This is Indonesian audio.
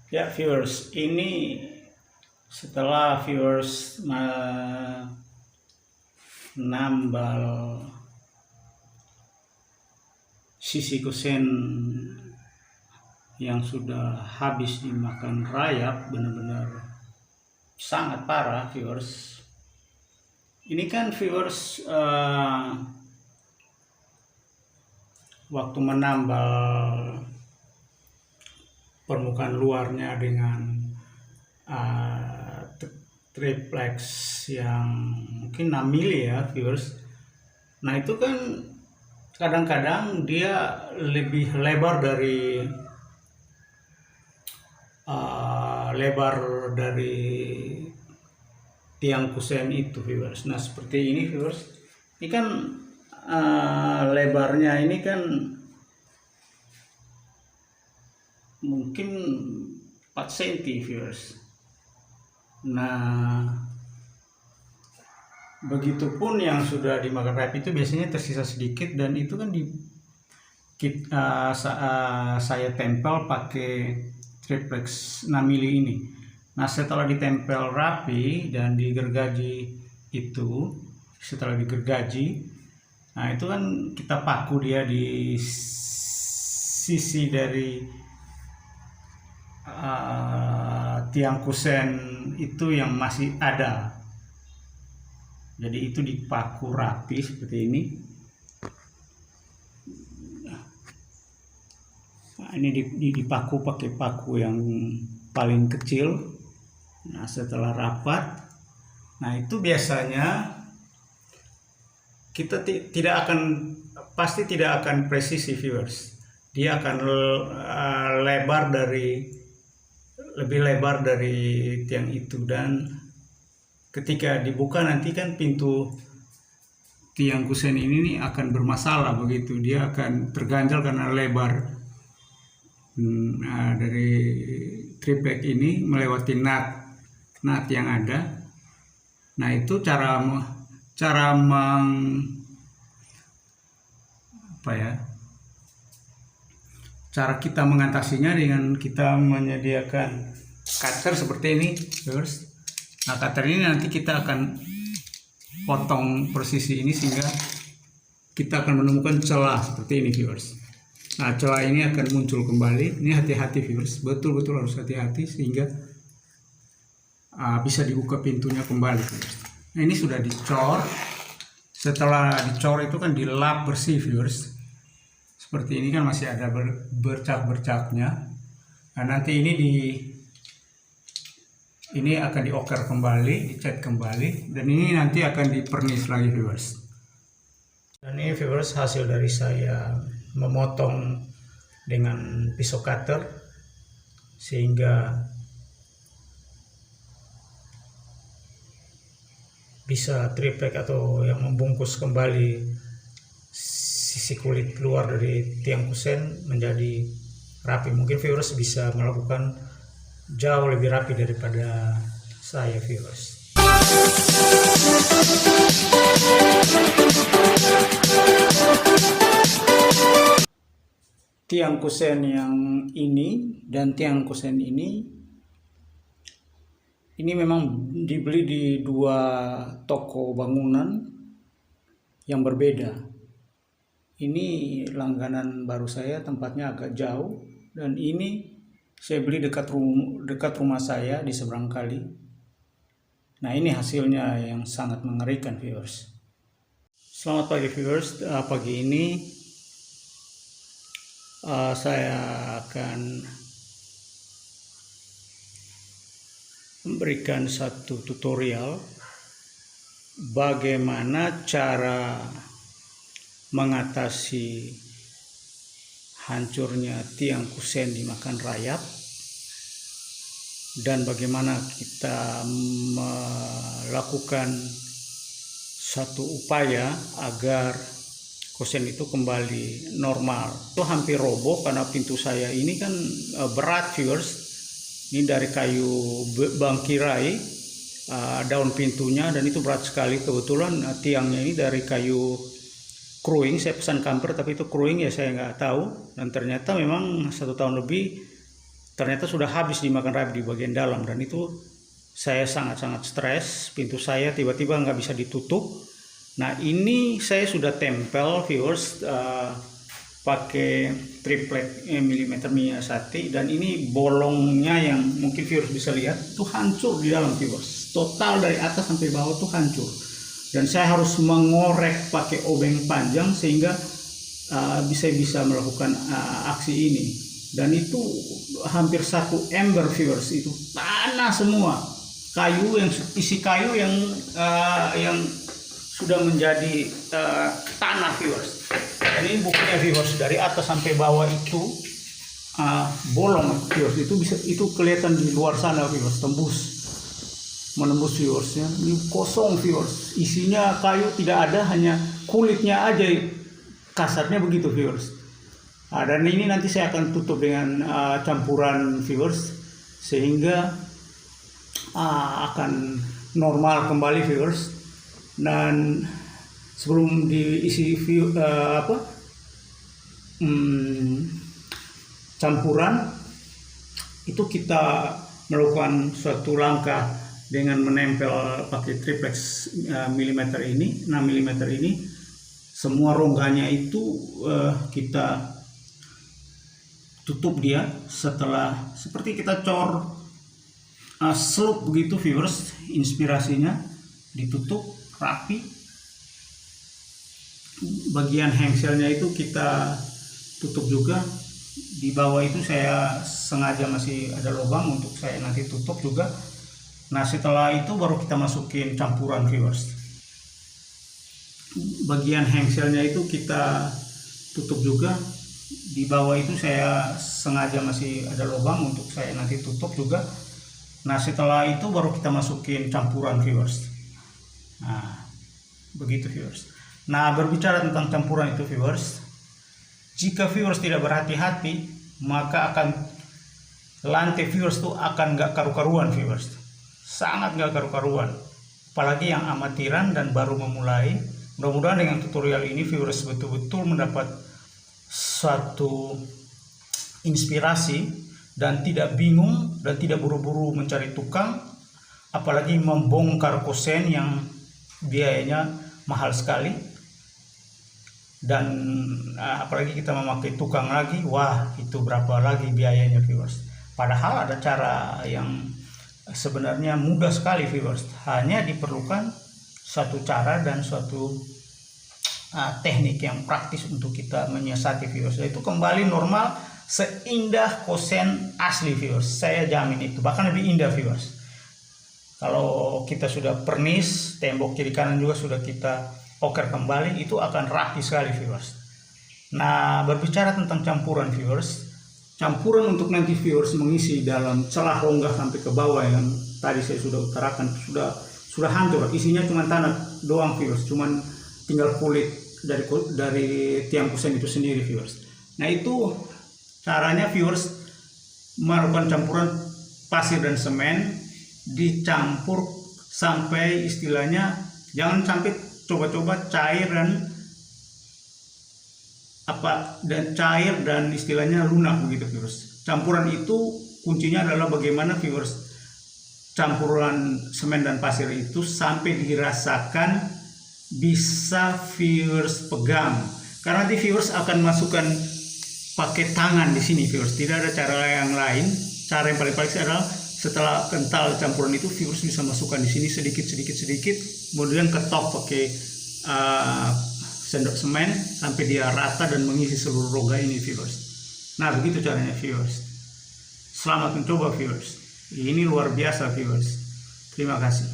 Ya viewers, ini setelah viewers menambal sisi kusen yang sudah habis dimakan rayap, benar-benar sangat parah viewers. Ini kan viewers waktu menambal permukaan luarnya dengan triplex yang mungkin 6 mili ya viewers. Nah itu kan kadang-kadang dia lebih lebar dari tiang kusen itu viewers. Nah seperti ini viewers, ini kan lebarnya ini kan mungkin 4 cm viewers. Nah begitupun yang sudah dimakan rayap itu biasanya tersisa sedikit, dan itu kan saya tempel pakai triplex 6 mili ini. Nah setelah ditempel rapi dan digergaji itu, setelah digergaji, nah itu kan kita paku dia di sisi dari tiang kusen itu yang masih ada. Jadi itu dipaku rapi seperti ini. Nah, ini dipaku pakai paku yang paling kecil. Nah setelah rapat, nah itu biasanya kita pasti tidak akan presisi viewers. Dia akan lebih lebar dari tiang itu, dan ketika dibuka nanti kan pintu tiang kusen ini nih akan bermasalah begitu. Dia akan terganjal karena lebar dari triplek ini melewati nut yang ada. Nah itu cara kita mengatasinya dengan kita menyediakan cutter seperti ini viewers. Nah cutter ini nanti kita akan potong persisi ini sehingga kita akan menemukan celah seperti ini viewers. Nah celah ini akan muncul kembali. Ini hati-hati viewers, betul-betul harus hati-hati sehingga bisa dibuka pintunya kembali viewers. Nah ini sudah dicor. Setelah dicor itu kan dilap bersih viewers. Seperti ini kan masih ada bercak-bercaknya. Nah nanti ini akan dioker kembali, dicat kembali, dan ini nanti akan dipernis lagi viewers. Dan ini viewers hasil dari saya memotong dengan pisau cutter sehingga bisa triplek atau yang membungkus kembali sisi kulit luar dari tiang kusen menjadi rapi. Mungkin viewers bisa melakukan jauh lebih rapi daripada saya viewers. Tiang kusen yang ini dan tiang kusen ini memang dibeli di dua toko bangunan yang berbeda. Ini langganan baru saya, tempatnya agak jauh, dan ini saya beli dekat rumah saya di seberang kali. Nah ini hasilnya yang sangat mengerikan viewers. Selamat pagi viewers. Pagi ini saya akan memberikan satu tutorial bagaimana cara mengatasi hancurnya tiang kusen dimakan rayap, dan bagaimana kita melakukan satu upaya agar kusen itu kembali normal. Itu hampir roboh karena pintu saya ini kan berat viewers. Ini dari kayu bangkirai daun pintunya, dan itu berat sekali. Kebetulan tiangnya ini dari kayu kruing. Saya pesan kamper tapi itu kruing ya, saya nggak tahu, dan ternyata memang 1 tahun lebih ternyata sudah habis dimakan rabi di bagian dalam, dan itu saya sangat-sangat stres. Pintu saya tiba-tiba nggak bisa ditutup. Nah, ini saya sudah tempel viewers pakai triplek milimeter Miyazaki, dan ini bolongnya yang mungkin viewers bisa lihat itu hancur di dalam viewers. Total dari atas sampai bawah tuh hancur. Dan saya harus mengorek pakai obeng panjang sehingga bisa melakukan aksi ini. Dan itu hampir 1 ember viewers, itu tanah semua, kayu yang isi kayu yang sudah menjadi tanah viewers. Dan ini buktinya viewers, dari atas sampai bawah itu bolong viewers, itu kelihatan di luar sana viewers, menembus viewersnya. Ini kosong viewers, isinya kayu tidak ada, hanya kulitnya aja, kasarnya begitu viewers. Dan ini nanti saya akan tutup dengan campuran viewers sehingga akan normal kembali viewers. Dan sebelum diisi campuran itu, kita melakukan suatu langkah dengan menempel pakai triplex milimeter ini, 6 mm ini. Semua rongganya itu kita tutup dia, setelah seperti kita cor seluk begitu viewers. Inspirasinya ditutup rapi. Bagian hengselnya itu kita tutup juga. Di bawah itu saya sengaja masih ada lubang untuk saya nanti tutup juga. Nah, setelah itu baru kita masukin campuran viewers. Bagian hengselnya itu kita tutup juga. Di bawah itu saya sengaja masih ada lubang untuk saya nanti tutup juga. Nah, setelah itu baru kita masukin campuran viewers. Nah, begitu viewers. Nah, berbicara tentang campuran itu viewers, jika viewers tidak berhati-hati, maka akan lantai viewers itu akan gak karu-karuan viewers. Sangat gak karu-karuan. Apalagi yang amatiran dan baru memulai. Mudah-mudahan dengan tutorial ini viewers betul-betul mendapat suatu inspirasi dan tidak bingung dan tidak buru-buru mencari tukang, apalagi membongkar kosen yang biayanya mahal sekali. Dan apalagi kita memakai tukang lagi, wah itu berapa lagi biayanya viewers. Padahal ada cara yang sebenarnya mudah sekali viewers, hanya diperlukan suatu cara dan suatu teknik yang praktis untuk kita menyiasati viewers. Itu kembali normal seindah kosen asli viewers, saya jamin itu, bahkan lebih indah viewers. Kalau kita sudah pernis, tembok kiri kanan juga sudah kita oker kembali, itu akan rapi sekali viewers. Nah, berbicara tentang campuran viewers, campuran untuk nanti viewers mengisi dalam celah rongga sampai ke bawah yang tadi saya sudah utarakan, sudah hancur, isinya cuma tanah doang viewers, cuman tinggal kulit dari tiang kusen itu sendiri viewers. Nah, itu caranya viewers melakukan campuran pasir dan semen, dicampur sampai istilahnya jangan sampai coba-coba cair dan istilahnya lunak begitu viewers. Campuran itu kuncinya adalah bagaimana viewers campuran semen dan pasir itu sampai dirasakan bisa viewers pegang, karena nanti viewers akan masukkan pakai tangan di sini viewers, tidak ada cara yang lain. Cara yang paling adalah setelah kental campuran itu viewers bisa masukkan di sini sedikit, kemudian ketok pakai sendok semen sampai dia rata dan mengisi seluruh rongga ini viewers. Nah, begitu caranya viewers. Selamat mencoba viewers, ini luar biasa viewers. Terima kasih.